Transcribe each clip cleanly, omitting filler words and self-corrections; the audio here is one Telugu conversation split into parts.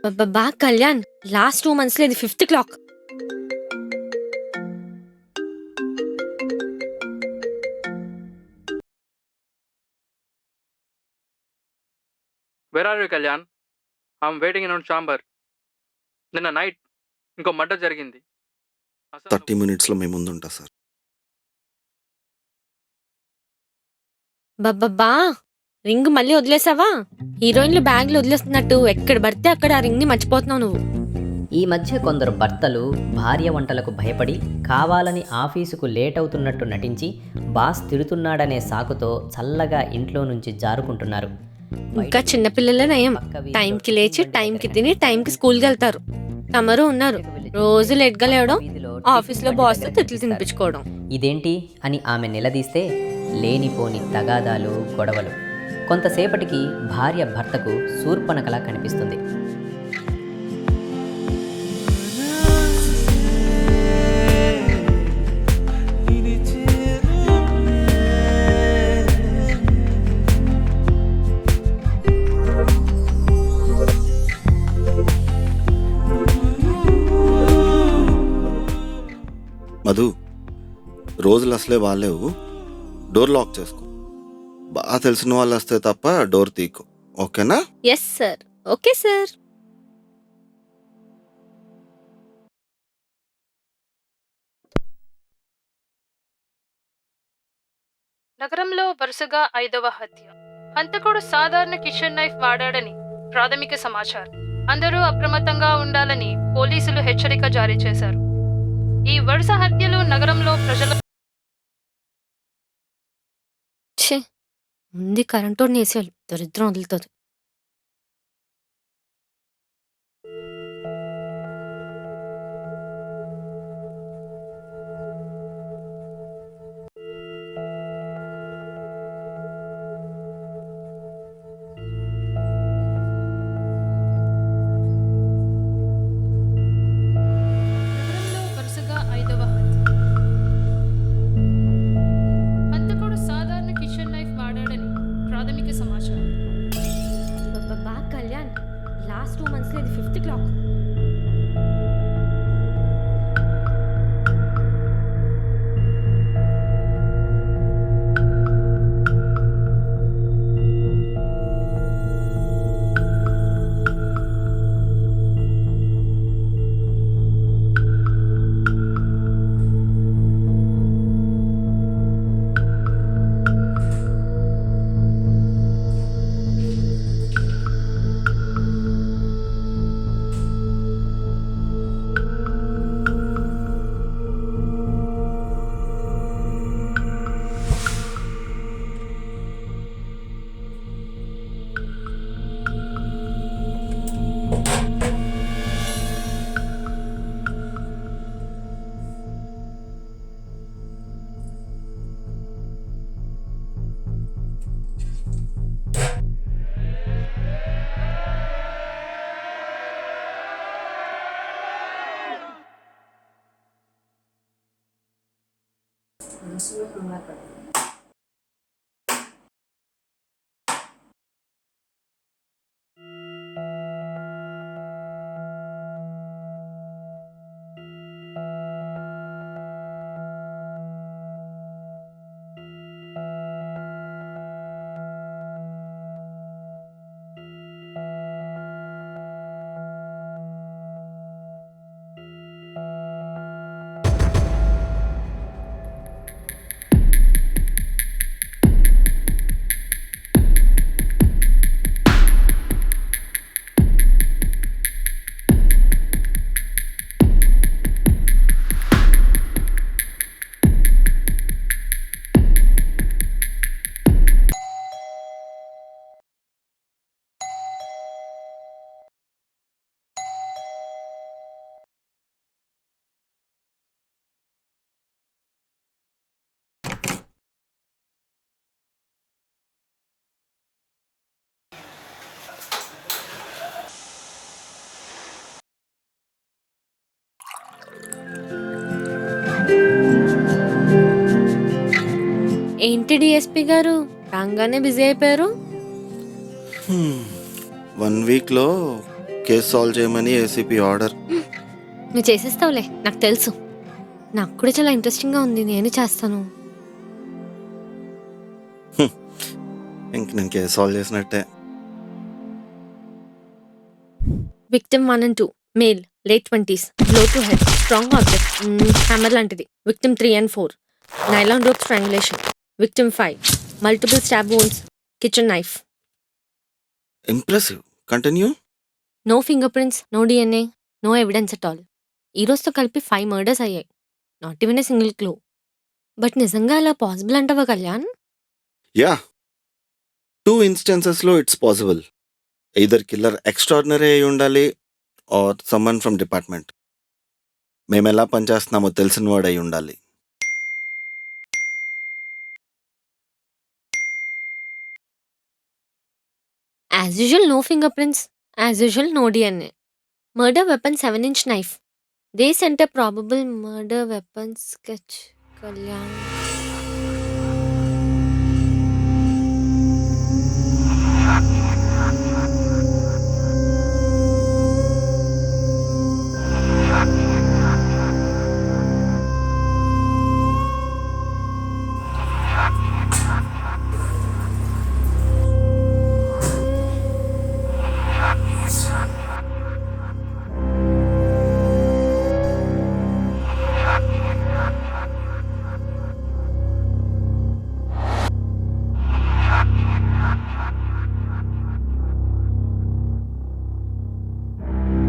అబ్బబ్బా! కళ్యాణ్, లాస్ట్ 2 మంత్స్‌లో ఇది fifth clock. Where are you Kalyan? I'm waiting in chamber. నిన్న నైట్ ఇంకో మర్డర్ జరిగింది. అసలు 30 మినిట్స్‌లో మీ ముందుంటా సార్. అబ్బబ్బా! రింగ్ మళ్ళీ వదిలేసావా? హీరోయిన్‌లు బ్యాగ్‌లో వదిలేస్తున్నట్టు ఎక్కడ పడితే అక్కడ ఆ రింగ్‌ని మర్చిపోతున్నావు నువ్వు. ఈ మధ్య కొందరు భర్తలు భార్య వంటలకు భయపడి కావాలని ఆఫీసుకు లేట్ అవుతున్నట్టు నటించి బాస్ తిడుతున్నాడనే సాకుతో చల్లగా ఇంట్లో నుంచి జారుకుంటున్నారు. ఇంకా చిన్నపిల్లలే నయం. టైంకి లేచి, టైంకి తిని, టైంకి స్కూల్‌కి వెళ్తారు. తమరు ఉన్నారు. రోజు లేట్‌గా లేవడం, ఆఫీస్‌లో బాస్‌తో తిట్లు తినిపించుకోవడం. ఇదేంటి అని ఆమె నిలదీస్తే లేనిపోని తగాదాలు, గొడవలు. కొంతసేపటికి భార్య భర్తకు శూర్పణఖలా కనిపిస్తుంది. మధు, రోజులు అసలే బాలేవు. డోర్ లాక్ చేసుకో. బాగా తెలిసిన వాళ్ళు వస్తే తప్ప డోర్ తీయకు. ఓకేనా? Yes sir. Okay sir. నగరంలో వరుసగా 5వ హత్య. హంతకుడు సాధారణ కిచెన్ నైఫ్ వాడాడని ప్రాథమిక సమాచారం. అందరూ అప్రమత్తంగా ఉండాలని పోలీసులు హెచ్చరిక జారీ చేశారు. ఈ వరుస హత్యలు నగరంలో ప్రజల ఛీ! ముందు కరెంటోడిని వేసేయాలి. దరిద్రం వదులుతుంది. నగరంలో వరుసగా 5వ హత్య. హంతకుడు సాధారణ కిచెన్ నైఫ్ వాడాడని ప్రాథమిక సమాచారం. అబ్బబ్బా! కళ్యాణ్, లాస్ట్ 2 మంత్స్‌లో ఇది ఫిఫ్త్ క్లాక్. ఏంటి డిఎస్పి గారు రాగానే బిజీ అయిపోయారు? 1 వీక్లో కేసు సాల్వ్ చేయమని ఏసీపీ ఆర్డర్. నువ్వు చేసేస్తావులే, నాకు తెలుసు. నాకు కూడా చాలా ఇంట్రెస్టింగ్గా ఉంది, నేను చేస్తాను. ఇంక నేను కేసు సాల్వ్ చేసినట్టే. Victim 1 and 2 male, late 20s, blow to head, strong object, hammer లాంటిది. Victim 3 and 4 nylon rope strangulation. Victim 5 multiple stab wounds, kitchen knife. Impressive. Continue. No fingerprints, no DNA, no evidence at all. ఈ రోజుతో కలిపి 5 మర్డర్స్ అయ్యాయి. Not even a single clue. But నిజంగా అలా పాసిబుల్ అంటావా కళ్యాణ్? యా, 2 ఇన్స్టెన్సెస్లో it's possible. Either killer extraordinary అయి ఉండాలి ఆర్ సమ్మన్ ఫ్రమ్ డిపార్ట్మెంట్. మేము ఎలా పనిచేస్తున్నామో తెలిసిన వాడు అయి ఉండాలి. As usual no fingerprints, as usual no DNA. Murder weapon 7-inch knife. They sent a probable murder weapon sketch. Kalyan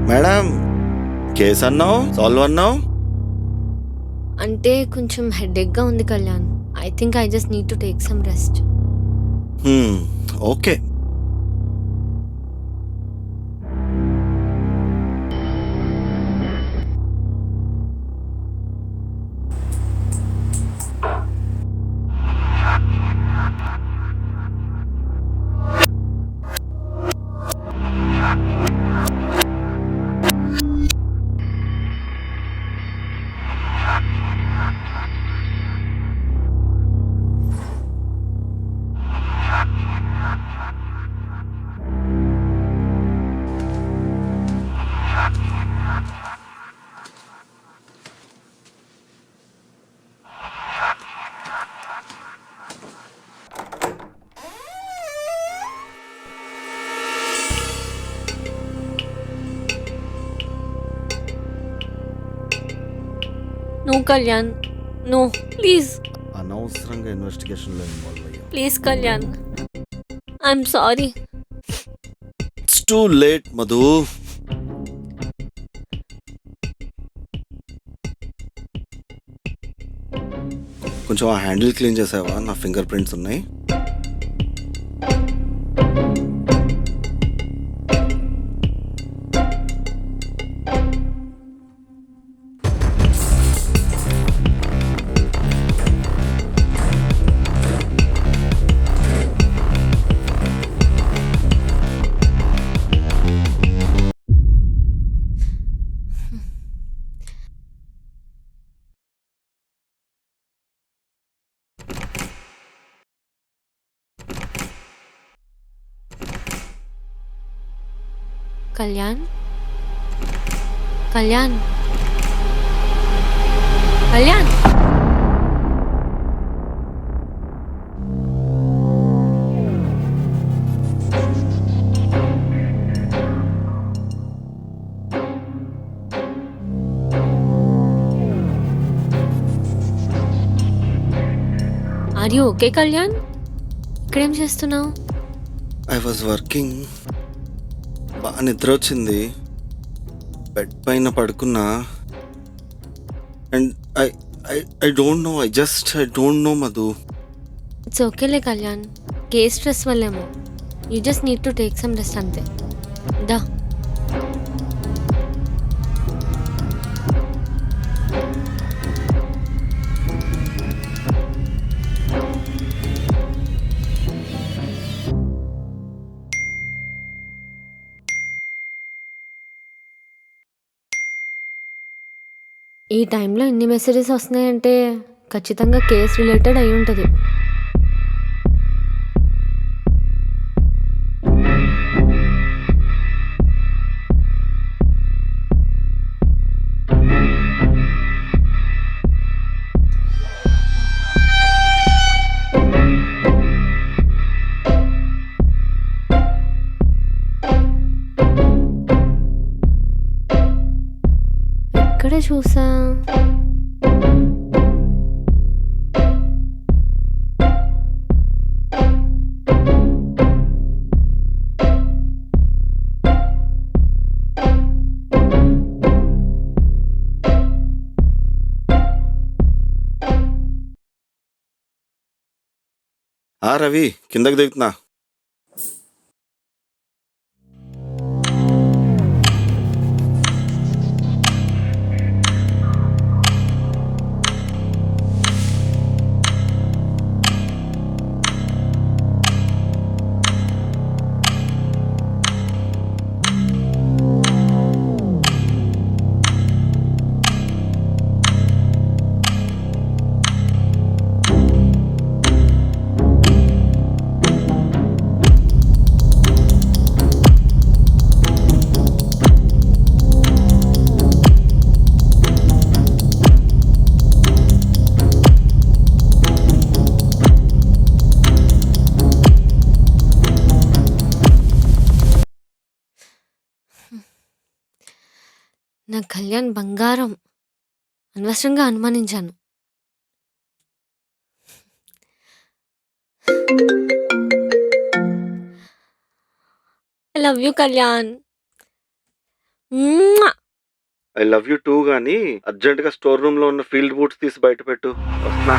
madam, case అన్నావు, సాల్వ్ అన్నావు. అంటే కొంచెం హెడేక్గా ఉంది Kalyan. I think I just need to take some rest. Okay. No Kalyan, no please, అనవసరంగా ఇన్వెస్టిగేషన్లో ఇన్వాల్వ్ అయ్యాం. Please Kalyan, I'm sorry. It's too late Madhu. కొంచెం ఆ హ్యాండిల్ క్లీన్ చేసావా? నా ఫింగర్ ప్రింట్స్ ఉన్నాయి. Kalyan, Kalyan, Kalyan. Are you okay Kalyan? ఇక్కడేం చేస్తున్నావు? I was working. బాగా నిద్ర వచ్చింది, బెడ్ పైన పడుకున్నా. And I I I don't know, I don't know Madhu. It's ఓకేలే కళ్యాణ్, కేస్ స్ట్రెస్ వల్లేమో. You just need to take some rest అంతే. దా. ఈ టైంలో ఇన్ని మెసేజెస్ వస్తున్నాయంటే ఖచ్చితంగా కేస్ రిలేటెడ్ అయి ఉంటుంది. ఎక్కడ చూసా? రవి, కిందకి దిగుతున్నా. నా కళ్యాణ్ బంగారం. అనవసరంగా అనుమానించాను. I love you Kalyan. మ్వా! ఐ లవ్ యూ టూ గానీ అర్జెంట్ గా స్టోర్ రూమ్ లో ఉన్న ఫీల్డ్ బూట్స్ తీసి బయట పెట్టు. వస్తున్నా.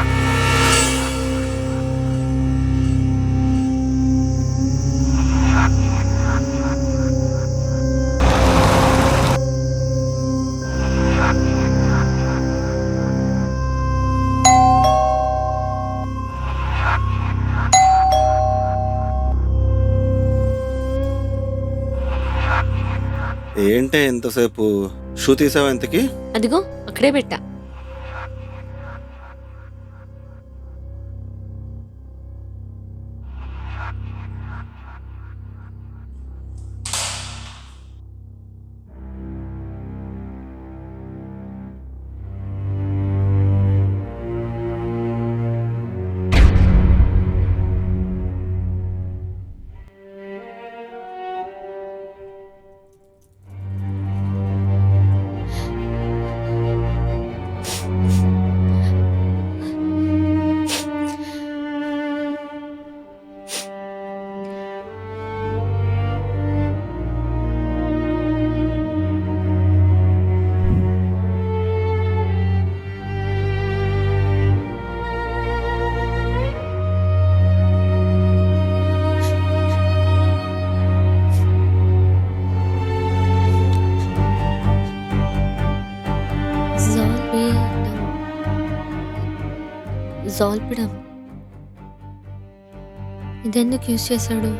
ఏంటే ఎంతసేపు? షూ తీసావా ఇంతకి? అదిగో అక్కడే పెట్టా. జాల్పిడం ఇదెందుకు యూజ్ చేశాడు?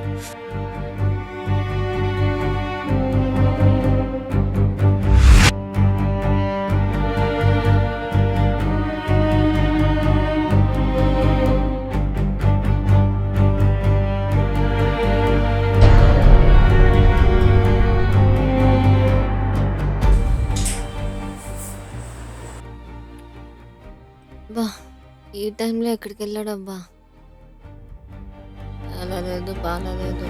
బా, ఈ టైంలో ఎక్కడికి వెళ్ళాడబ్బా? అలా లేదు, బాగాలేదు.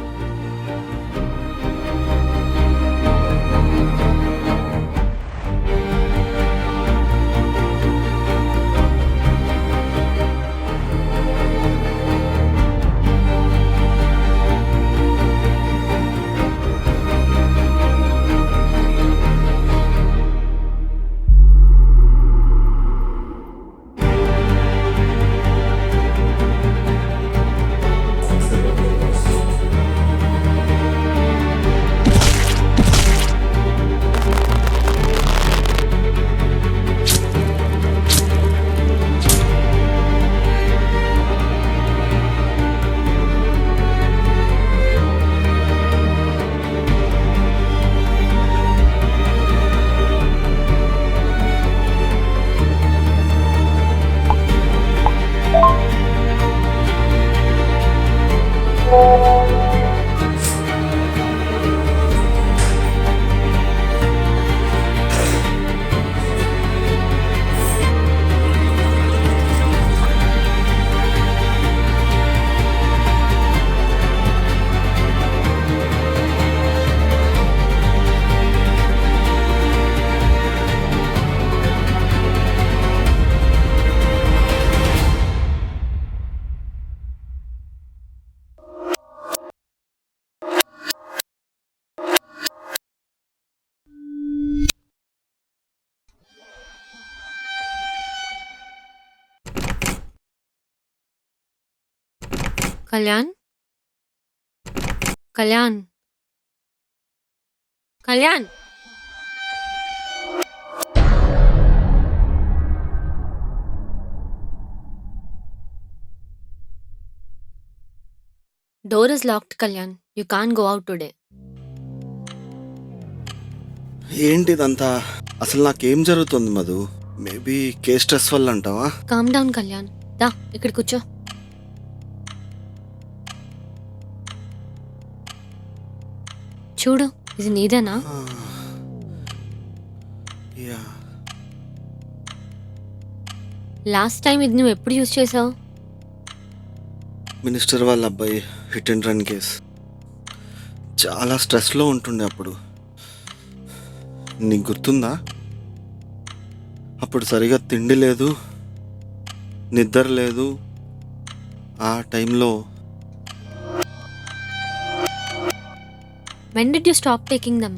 Kalyan Kalyan Kalyan door is locked Kalyan you can go out today ఏంటిదంతా? అసలు నాకేం జరుగుతుంది మధు? మేబీ కేస్ స్ట్రెస్ వల్ల అంటావా? కామ్ డౌన్ కళ్యాణ్ దా ఇక్కడ కూర్చో చూడు ఇది నీదేనా యా, లాస్ట్ టైం ఇది నువ్వు ఎప్పుడు యూజ్ చేసావు? మినిస్టర్ వాళ్ళ అబ్బాయి హిట్ అండ్ రన్ కేస్. చాలా స్ట్రెస్లో ఉంటుండే అప్పుడు. నీకు గుర్తుందా? అప్పుడు సరిగా తిండి లేదు, నిద్ర లేదు. ఆ టైంలో when did you stop taking them?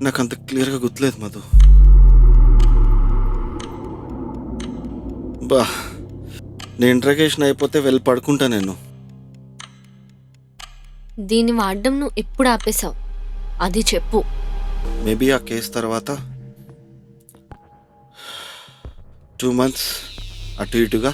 నాకు అంత క్లియర్గా గుర్తులేదు మధు. బా, నేను ఇంట్రాగేషన్ అయిపోతే వెళ్ళి పడుకుంటా నేను. దీన్ని వాడడం నువ్వు ఎప్పుడు ఆపేశావు అది చెప్పు. మేబీ ఆ కేసు తర్వాత 2 months అటు ఇటుగా.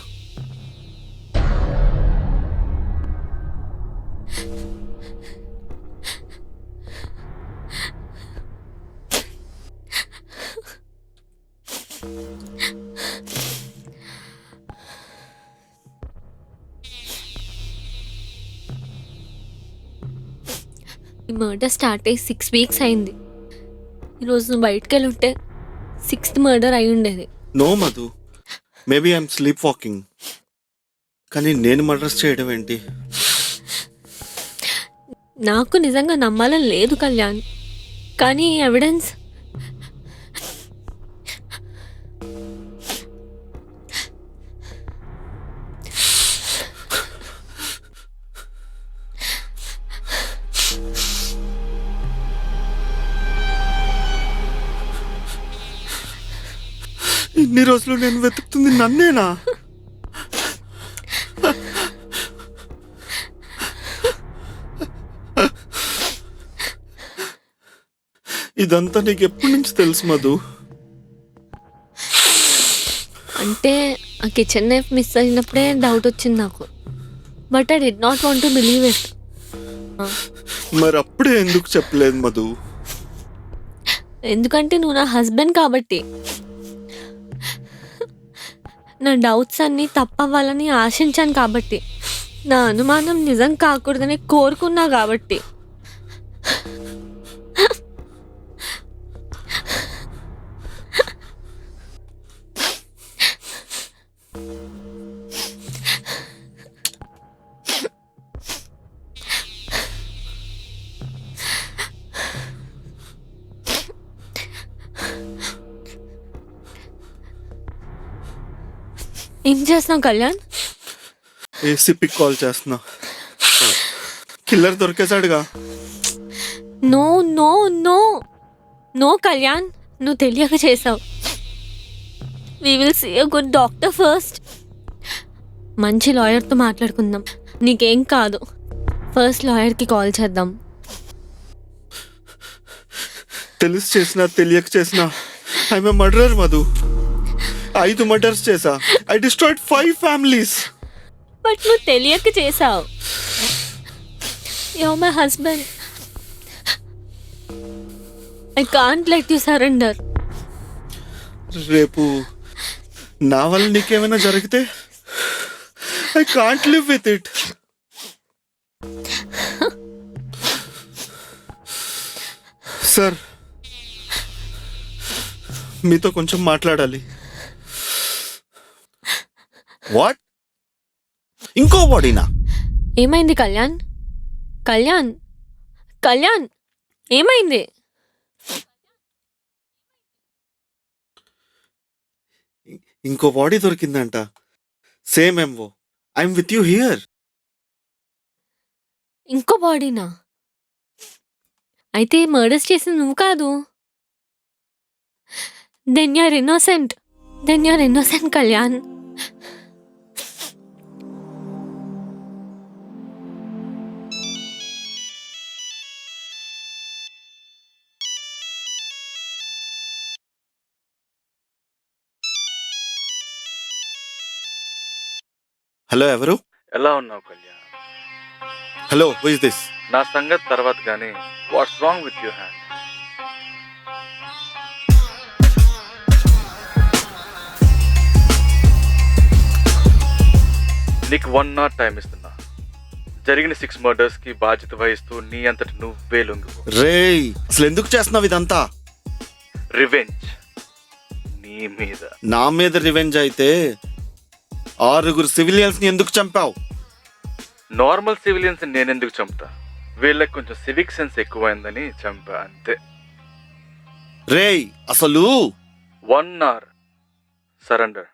ఈ మర్డర్ స్టార్ట్ అయ్యి 6 weeks అయింది. ఈరోజు నువ్వు బయటకు వెళ్ళి ఉంటే 6th మర్డర్ అయి ఉండేది. No Madhu, maybe I'm sleep walking. కానీ నేను మర్డర్స్ చేయడం ఏంటి? నాకు నిజంగా నమ్మాలని లేదు కళ్యాణ్, కానీ ఎవిడెన్స్ ఇన్ని రోజులు నేను వెతుకుతుంది నన్నేనా? ఇదంతా నీకు ఎప్పటి నుంచి తెలుసు మధు? అంటే ఆ కిచెన్ నైఫ్ మిస్ అయినప్పుడే డౌట్ వచ్చింది నాకు. But I did not want to believe it. మరి అప్పుడే ఎందుకు చెప్పలేదు మధు? ఎందుకంటే నువ్వు నా హస్బెండ్ కాబట్టి. నా డౌట్స్ అన్నీ తప్పవ్వాలని ఆశించాను కాబట్టి. నా అనుమానం నిజం కాకూడదని కోరుకున్నా కాబట్టి. ఏం చేస్తున్నావు కళ్యాణ్? ఏసీపీకి కాల్ చేస్తున్నా. కిల్లర్ దొరికేశాడుగా. No no no no Kalyan, నువ్వు తెలియక చేసావు. We will see a good doctor first. మంచి లాయర్తో మాట్లాడుకుందాం. నీకేం కాదు. ఫస్ట్ లాయర్కి కాల్ చేద్దాం. తెలిసి చేసినా తెలియక చేసినా I'm a murderer Madhu. 5 murders చేసా. I destroyed 5 families. బట్ నువ్వు తెలియక చేసావు. You are my husband. I can't let you surrender. రేపు నా వల్ల నీకేమైనా జరిగితే I can't live with it. Sir, మీతో కొంచెం మాట్లాడాలి. వాట్? ఇంకో బాడీనా? ఏమైంది కళ్యాణ్? కళ్యాణ్ కళ్యాణ్ ఏమైంది? ఇంకో బాడీ దొరికిందంట. Same MO. I'm with you here. ఇంకో బాడీనా? అయితే మర్డర్స్ చేసింది నువ్వు కాదు. Then you're innocent. Kalyan. Hello, ఎవరు? ఎలా ఉన్నావు Kalyan? Hello, who is this? నా సంగతి తర్వాత కానీ what's wrong with your hand? నీకు 1 hour టైం ఇస్తున్నా. జరిగిన 6 murders కి బాధ్యత వహిస్తూ నీ అంతటి నువ్వే లొంగిపో. రేయ్, అసలు ఎందుకు చేస్తున్నావు ఇదంతా? రివెంజ్ నీ మీద. నా మీద రివెంజ్ అయితే 6 సివిలియన్స్ ని ఎందుకు చంపావు? నార్మల్ సివిలియన్స్ నేనెందుకు చంపుతా? వీళ్ళకి కొంచెం సివిక్ సెన్స్ ఎక్కువైందని చంపా, అంతే. రేయ్, అసలు 1 hour సరెండర్.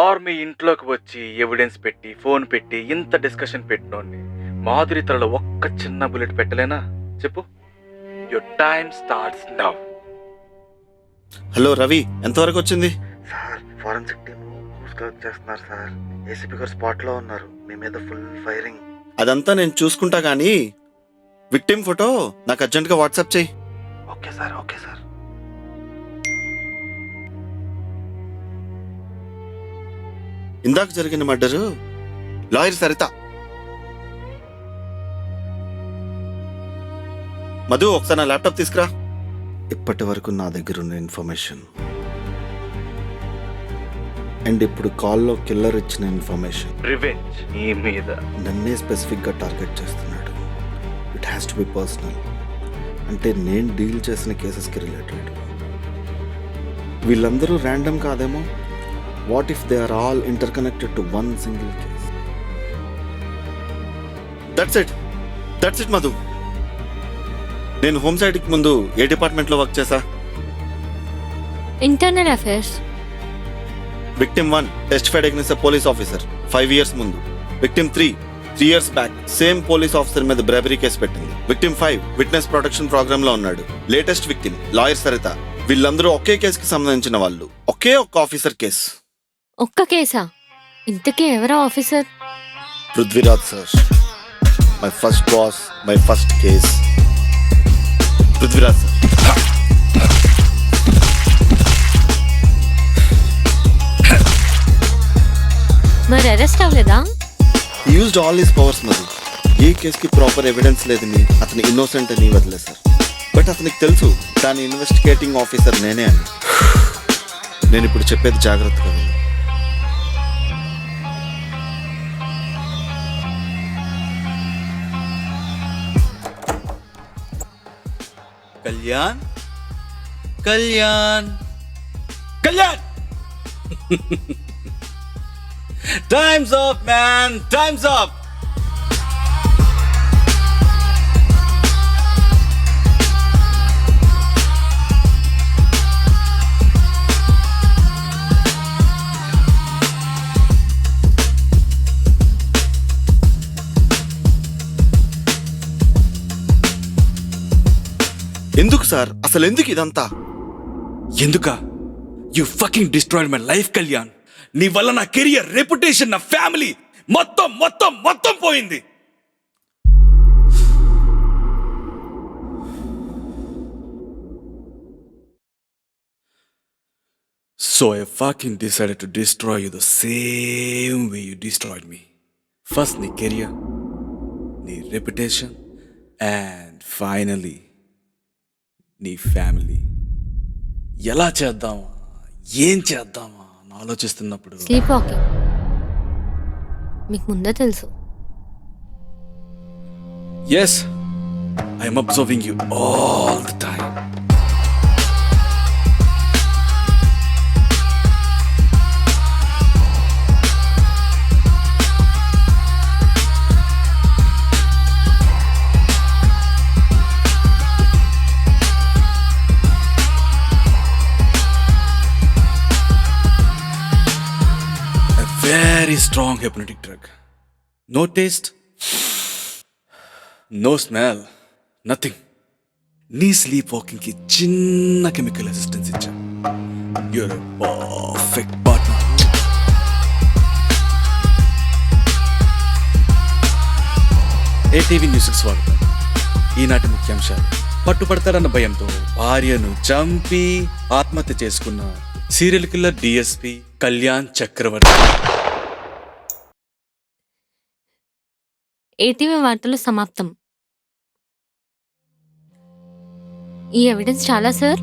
ఆర్ మీ ఇంట్లోకి వచ్చి ఎవిడెన్స్ పెట్టి ఫోన్ పెట్టి ఇంత డిస్కషన్ పెట్టినోడిని మాధురి తలలో ఒక్క చిన్న బుల్లెట్ పెట్టలేనా? చెప్పు. Your time starts now. Hello Ravi, ఎంతవరకు వచ్చింది? సార్, ఫారెన్సిక్ టీమ్ వర్క్ చేస్తున్నారు సార్. ఏసీపీ గారు స్పాట్ లో ఉన్నారు. మీ మీద ఫుల్ ఫైరింగ్. అదంతా నేను చూసుకుంటా గానీ విక్టిమ్ ఫోటో నాకు అర్జెంట్గా వాట్సాప్ చేయి. Okay sir, okay sir. ఇందాక జరిగిన మర్డరు లాయర్ సరిత. మధు, ఒకసారి నా ల్యాప్టాప్ తీసుకురా. ఇప్పటి వరకు నా దగ్గర ఉన్న ఇన్ఫర్మేషన్ అండ్ ఇప్పుడు కాల్లో కిల్లర్ ఇచ్చిన ఇన్ఫర్మేషన్. రివెంజ్ నీ మీద. నన్నే స్పెసిఫిక్గా టార్గెట్ చేస్తున్నాడు. It has to be personal. అంటే నేను డీల్ చేసిన కేసెస్కి రిలేటెడ్. వీళ్ళందరూ ర్యాండమ్ కాదేమో. What if they are all interconnected to one single case? That's it Madhu. నేను హోమ్ సైడ్కి ముందు ఏ డిపార్ట్మెంట్లో వర్క్ చేశా? Internal affairs. Victim 1 testified against a police officer 5 years ముందు. Victim 3 years back same police officer మీద బ్రెవరీ కేసు పెట్టింది. విక్టిమ్ 5 విట్నెస్ ప్రొటెక్షన్ ప్రోగ్రామ్ లో ఉన్నాడు. Latest victim lawyer Saritha. వీళ్ళందరూ ఒకే కేసుకి సంబంధించిన వాళ్ళు. ఒకే ఒక్క ఆఫీసర్ కేసు. ఒక్క కేసా? ఇంతకీ ఎవరా officer? Prithviraj sir. My first boss, my first case. Prithviraj sir. మరి అరెస్ట్ అవ్వలేదా? Used all his powers Madhu. ఏ కేసుకి ప్రాపర్ ఎవిడెన్స్ లేదని అతను ఇన్నోసెంట్ అని వదిలేశారు. బట్ అతనికి తెలుసు దాని ఇన్వెస్టిగేటింగ్ ఆఫీసర్ నేనే అని. నేను ఇప్పుడు చెప్పేది జాగ్రత్తగా విను. Kalyan, Kalyan, Kalyan. Times up man, times up. ఎందుకు సార్? అసలు ఎందుకు ఇదంతా? ఎందుక? You fucking destroyed my life Kalyan. నీ వల్ల నా కెరియర్, రెప్యుటేషన్, నా ఫ్యామిలీ మొత్తం మొత్తం మొత్తం పోయింది. So I fucking decided to destroy you the same way you destroyed me. First నీ కెరియర్, నీ రెప్యుటేషన్, and finally నీ ఫ్యామిలీ. ఎలా చేద్దామా, ఏం చేద్దామా అని ఆలోచిస్తున్నప్పుడు స్లీప్ వాకింగ్. మీకు ముందే తెలుసు. Yes, I'm observing you all the time. Very strong hypnotic drug. No taste, no smell, nothing. నీ స్లీప్ వాకింగ్ కి చిన్న కెమికల్ అసిస్టెన్స్ ఇచ్చా. You're a perfect partner. ATV న్యూస్కి స్వాగతం. ఈనాటి ముఖ్యాంశాలు. పట్టుపడతాడన్న భయంతో భార్యను చంపి ఆత్మహత్య చేసుకున్న సీరియల్ కిల్లర్ డిఎస్పీ కళ్యాణ్ చక్రవర్తి. ఏటీవీ వార్తలు సమాప్తం. ఈ ఎవిడెన్స్ చాలా సార్.